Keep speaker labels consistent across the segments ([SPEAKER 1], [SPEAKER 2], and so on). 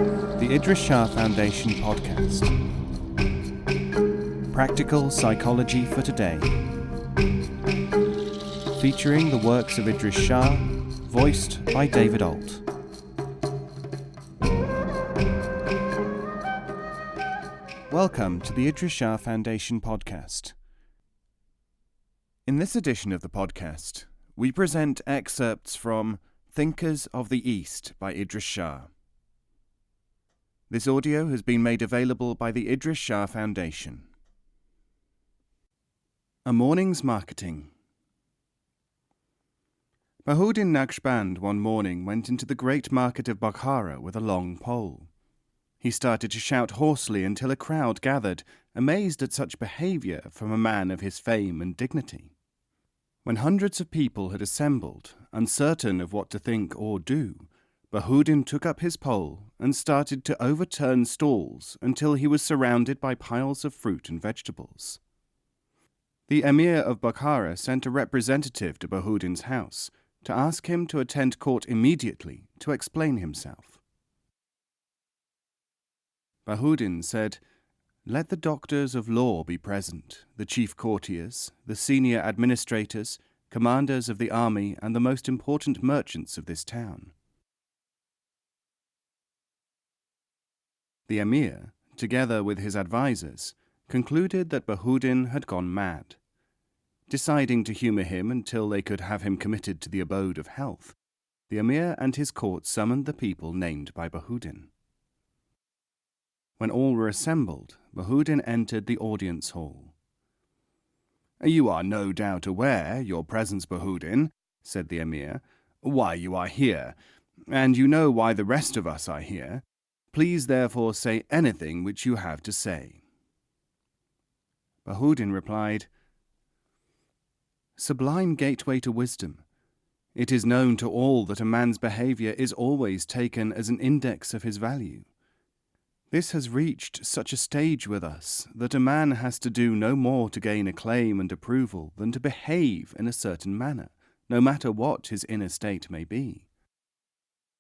[SPEAKER 1] The Idries Shah Foundation podcast. Practical Psychology for Today. Featuring the works of Idries Shah, voiced by David Ault. Welcome to the Idries Shah Foundation podcast. In this edition of the podcast, we present excerpts from Thinkers of the East by Idries Shah. This audio has been made available by the Idries Shah Foundation. A Morning's Marketing. Bahuddin Naqshband one morning went into the great market of Bukhara with a long pole. He started to shout hoarsely until a crowd gathered, amazed at such behaviour from a man of his fame and dignity. When hundreds of people had assembled, uncertain of what to think or do, Bahuddin took up his pole and started to overturn stalls until he was surrounded by piles of fruit and vegetables. The Emir of Bukhara sent a representative to Bahuddin's house to ask him to attend court immediately to explain himself. Bahuddin said, "Let the doctors of law be present, the chief courtiers, the senior administrators, commanders of the army, and the most important merchants of this town." The Emir, together with his advisers, concluded that Bahuddin had gone mad. Deciding to humour him until they could have him committed to the abode of health, the Emir and his court summoned the people named by Bahuddin. When all were assembled, Bahuddin entered the audience hall. "You are no doubt aware, your presence, Bahuddin," said the Emir, "why you are here, and you know why the rest of us are here. Please therefore say anything which you have to say." Bahuddin replied, "Sublime gateway to wisdom. It is known to all that a man's behaviour is always taken as an index of his value. This has reached such a stage with us that a man has to do no more to gain acclaim and approval than to behave in a certain manner, no matter what his inner state may be.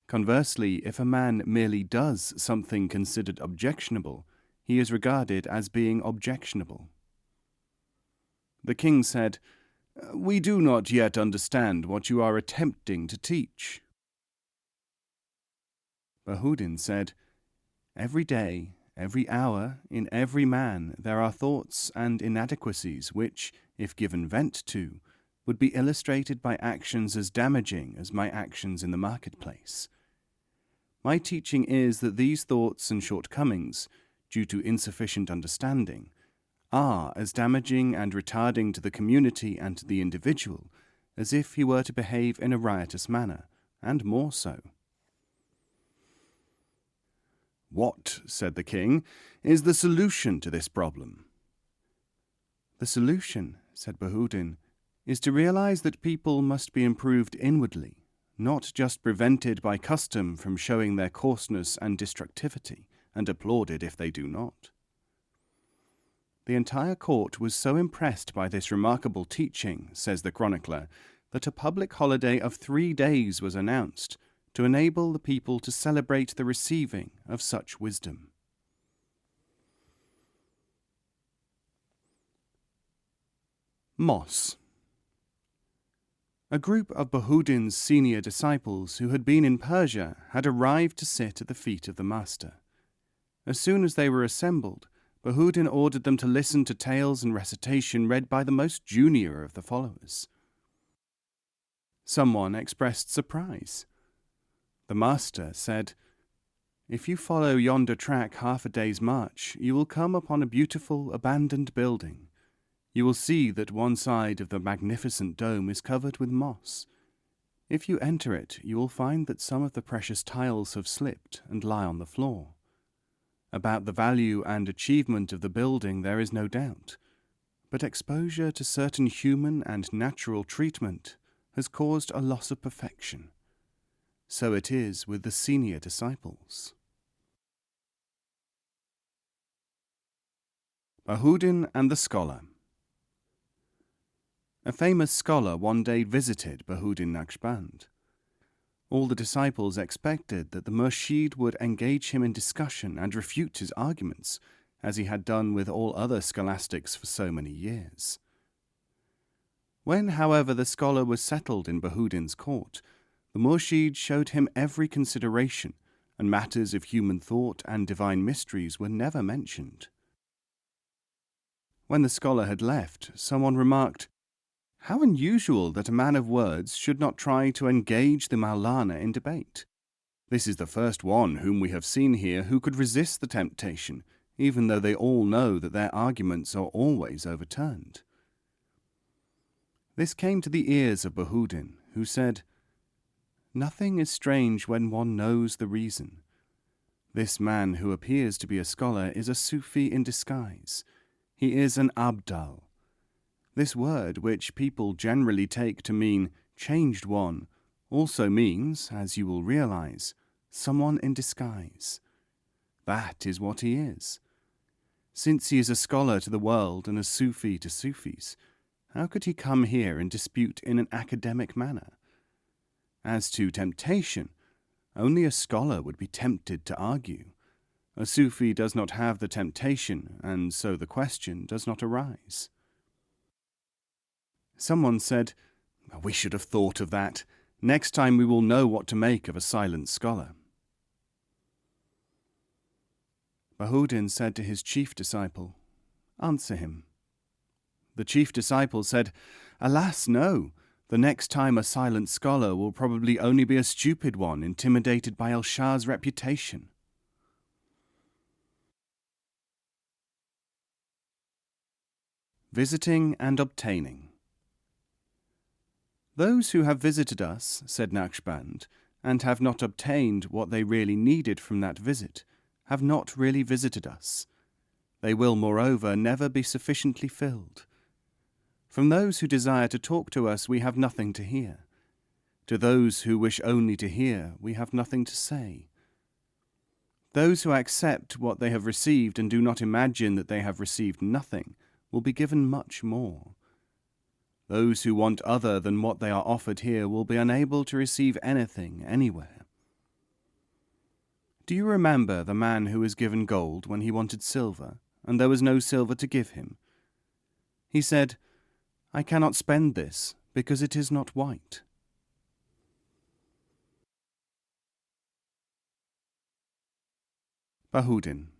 [SPEAKER 1] Conversely, if a man merely does something considered objectionable, he is regarded as being objectionable." The king said, "We do not yet understand what you are attempting to teach." Bahuddin said, "Every day, every hour, in every man, there are thoughts and inadequacies which, if given vent to, would be illustrated by actions as damaging as my actions in the marketplace. My teaching is that these thoughts and shortcomings, due to insufficient understanding, are as damaging and retarding to the community and to the individual as if he were to behave in a riotous manner, and more so." "What," said the king, "is the solution to this problem?" "The solution," said Bahuddin, "is to realize that people must be improved inwardly, not just prevented by custom from showing their coarseness and destructivity, and applauded if they do not." The entire court was so impressed by this remarkable teaching, says the chronicler, that a public holiday of 3 days was announced, to enable the people to celebrate the receiving of such wisdom. Moss. A group of Bahuddin's senior disciples who had been in Persia had arrived to sit at the feet of the master. As soon as they were assembled, Bahuddin ordered them to listen to tales and recitation read by the most junior of the followers. Someone expressed surprise. The master said, "If you follow yonder track half a day's march, you will come upon a beautiful, abandoned building. You will see that one side of the magnificent dome is covered with moss. If you enter it, you will find that some of the precious tiles have slipped and lie on the floor. About the value and achievement of the building there is no doubt, but exposure to certain human and natural treatment has caused a loss of perfection. So it is with the senior disciples." Bahuddin and the Scholar. A famous scholar one day visited Bahuddin Naqshband. All the disciples expected that the Murshid would engage him in discussion and refute his arguments, as he had done with all other scholastics for so many years. When, however, the scholar was settled in Bahudin's court, the Murshid showed him every consideration, and matters of human thought and divine mysteries were never mentioned. When the scholar had left, someone remarked, "How unusual that a man of words should not try to engage the Maulana in debate. This is the first one whom we have seen here who could resist the temptation, even though they all know that their arguments are always overturned." This came to the ears of Bahudin, who said, "Nothing is strange when one knows the reason. This man who appears to be a scholar is a Sufi in disguise. He is an Abdal. This word, which people generally take to mean changed one, also means, as you will realize, someone in disguise. That is what he is. Since he is a scholar to the world and a Sufi to Sufis, how could he come here and dispute in an academic manner? As to temptation, only a scholar would be tempted to argue. A Sufi does not have the temptation, and so the question does not arise." Someone said, "We should have thought of that. Next time we will know what to make of a silent scholar." Bahudin said to his chief disciple, "Answer him." The chief disciple said, "Alas, no. The next time a silent scholar will probably only be a stupid one intimidated by El-Shah's reputation." Visiting and obtaining. "Those who have visited us," said Naqshband, "and have not obtained what they really needed from that visit, have not really visited us. They will, moreover, never be sufficiently filled. From those who desire to talk to us, we have nothing to hear. To those who wish only to hear, we have nothing to say. Those who accept what they have received and do not imagine that they have received nothing will be given much more. Those who want other than what they are offered here will be unable to receive anything anywhere. Do you remember the man who was given gold when he wanted silver, and there was no silver to give him? He said, 'I cannot spend this, because it is not white.'" Bahudin.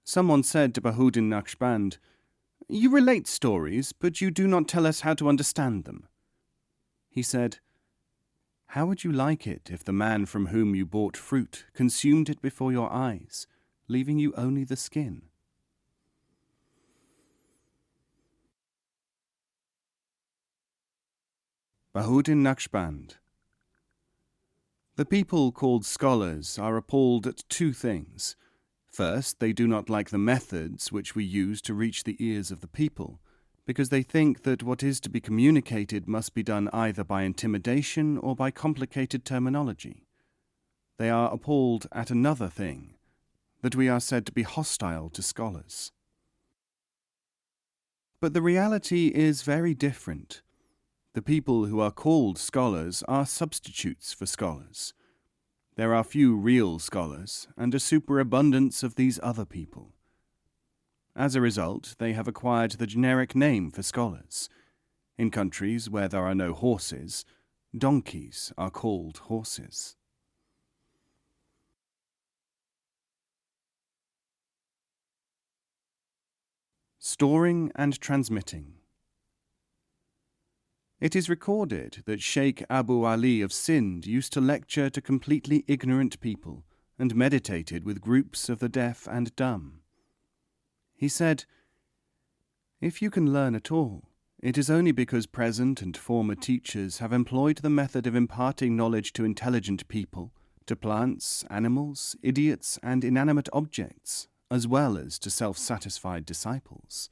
[SPEAKER 1] Someone said to Bahudin Naqshband, "You relate stories, but you do not tell us how to understand them." He said, "How would you like it if the man from whom you bought fruit consumed it before your eyes, leaving you only the skin?" Bahudin Naqshband. The people called scholars are appalled at two things. First, they do not like the methods which we use to reach the ears of the people, because they think that what is to be communicated must be done either by intimidation or by complicated terminology. They are appalled at another thing, that we are said to be hostile to scholars. But the reality is very different. The people who are called scholars are substitutes for scholars. There are few real scholars, and a superabundance of these other people. As a result, they have acquired the generic name for scholars. In countries where there are no horses, donkeys are called horses. Storing and transmitting. It is recorded that Sheikh Abu Ali of Sind used to lecture to completely ignorant people and meditated with groups of the deaf and dumb. He said, "If you can learn at all, it is only because present and former teachers have employed the method of imparting knowledge to intelligent people, to plants, animals, idiots, and inanimate objects, as well as to self-satisfied disciples.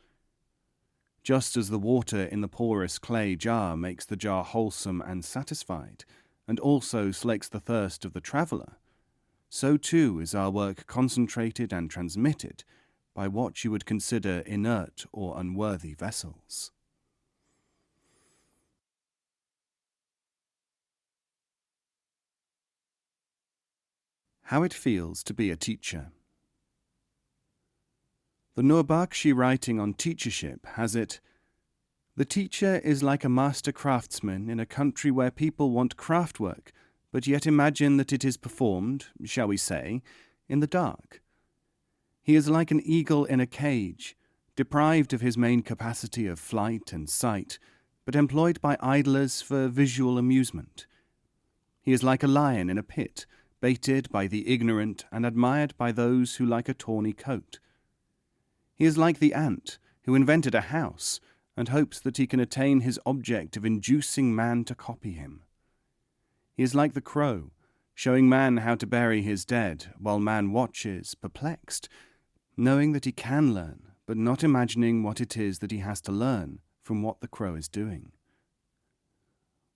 [SPEAKER 1] Just as the water in the porous clay jar makes the jar wholesome and satisfied, and also slakes the thirst of the traveller, so too is our work concentrated and transmitted by what you would consider inert or unworthy vessels." How it feels to be a teacher. The Nurbakhshi writing on teachership has it, "The teacher is like a master craftsman in a country where people want craftwork, but yet imagine that it is performed, shall we say, in the dark. He is like an eagle in a cage, deprived of his main capacity of flight and sight, but employed by idlers for visual amusement. He is like a lion in a pit, baited by the ignorant and admired by those who like a tawny coat. He is like the ant, who invented a house, and hopes that he can attain his object of inducing man to copy him. He is like the crow, showing man how to bury his dead, while man watches, perplexed, knowing that he can learn, but not imagining what it is that he has to learn from what the crow is doing.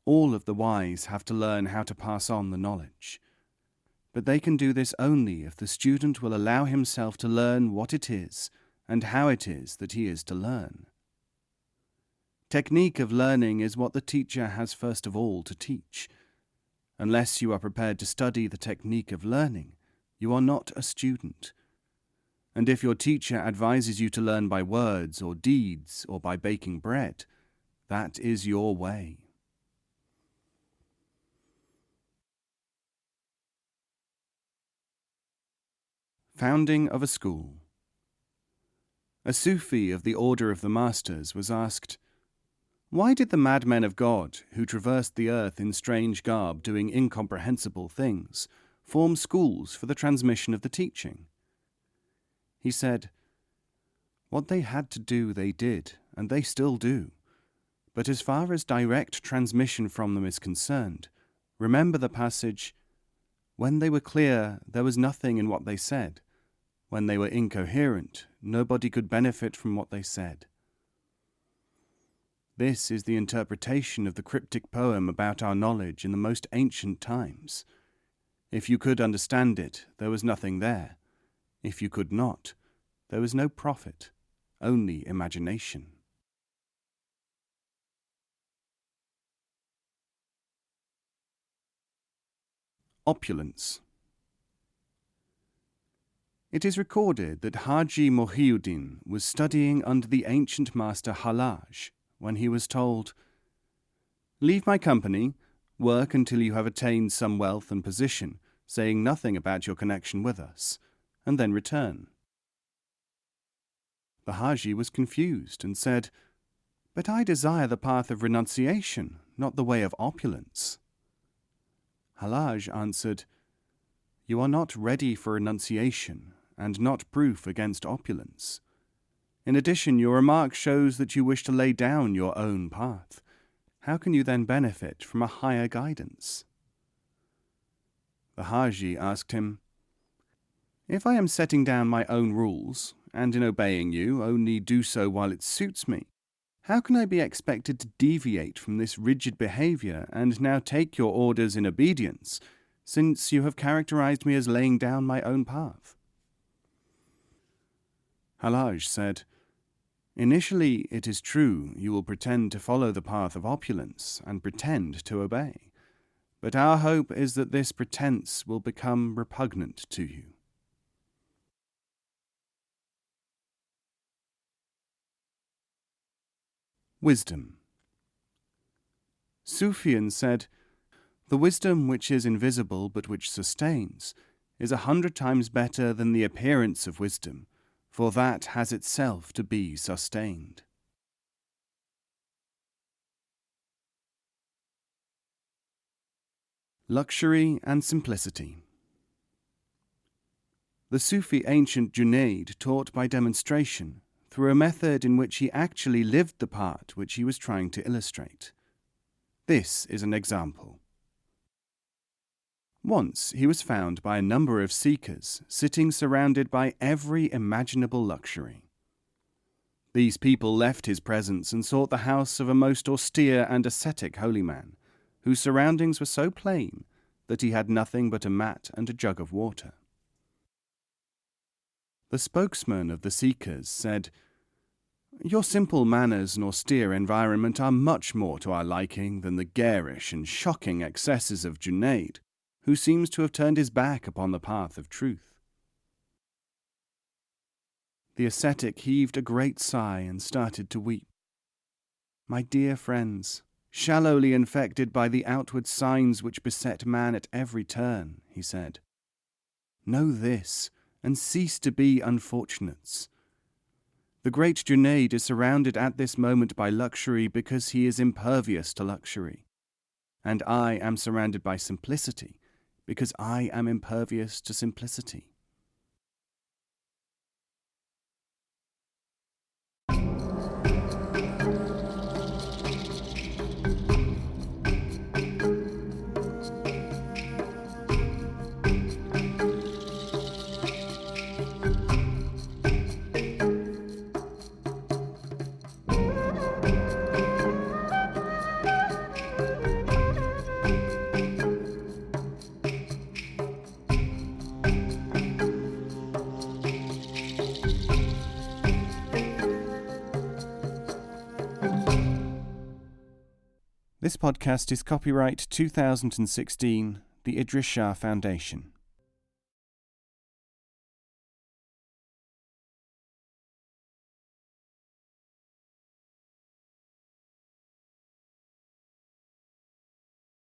[SPEAKER 1] All of the wise have to learn how to pass on the knowledge. But they can do this only if the student will allow himself to learn what it is and how it is that he is to learn. Technique of learning is what the teacher has first of all to teach. Unless you are prepared to study the technique of learning, you are not a student. And if your teacher advises you to learn by words or deeds or by baking bread, that is your way. Founding of a school. A Sufi of the Order of the Masters was asked, "Why did the madmen of God, who traversed the earth in strange garb doing incomprehensible things, form schools for the transmission of the teaching?" He said, "What they had to do they did, and they still do. But as far as direct transmission from them is concerned, remember the passage, 'When they were clear, there was nothing in what they said. When they were incoherent, nobody could benefit from what they said.'" This is the interpretation of the cryptic poem about our knowledge in the most ancient times. If you could understand it, there was nothing there. If you could not, there was no profit, only imagination. Opulence. It is recorded that Haji Mohiuddin was studying under the ancient master Halaj when he was told, "Leave my company, work until you have attained some wealth and position, saying nothing about your connection with us, and then return." The Haji was confused and said, "But I desire the path of renunciation, not the way of opulence." Halaj answered, "You are not ready for renunciation, and not proof against opulence. In addition, your remark shows that you wish to lay down your own path. How can you then benefit from a higher guidance?" The Haji asked him, "If I am setting down my own rules, and in obeying you only do so while it suits me, how can I be expected to deviate from this rigid behavior and now take your orders in obedience, since you have characterized me as laying down my own path?" Halaj said, "Initially, it is true, you will pretend to follow the path of opulence and pretend to obey. But our hope is that this pretense will become repugnant to you." Wisdom. Sufyan said, "The wisdom which is invisible but which sustains is 100 times better than the appearance of wisdom, for that has itself to be sustained." Luxury and simplicity. The Sufi ancient Junaid taught by demonstration, through a method in which he actually lived the part which he was trying to illustrate. This is an example. Once he was found by a number of seekers sitting surrounded by every imaginable luxury. These people left his presence and sought the house of a most austere and ascetic holy man, whose surroundings were so plain that he had nothing but a mat and a jug of water. The spokesman of the seekers said, "Your simple manners and austere environment are much more to our liking than the garish and shocking excesses of Junaid, who seems to have turned his back upon the path of truth. The ascetic heaved a great sigh and started to weep. My dear friends, shallowly infected by the outward signs which beset man at every turn, he said, know this, and cease to be unfortunates. The great Junaid is surrounded at this moment by luxury because he is impervious to luxury, and I am surrounded by simplicity because I am impervious to simplicity. This podcast is copyright 2016, the Idries Shah Foundation.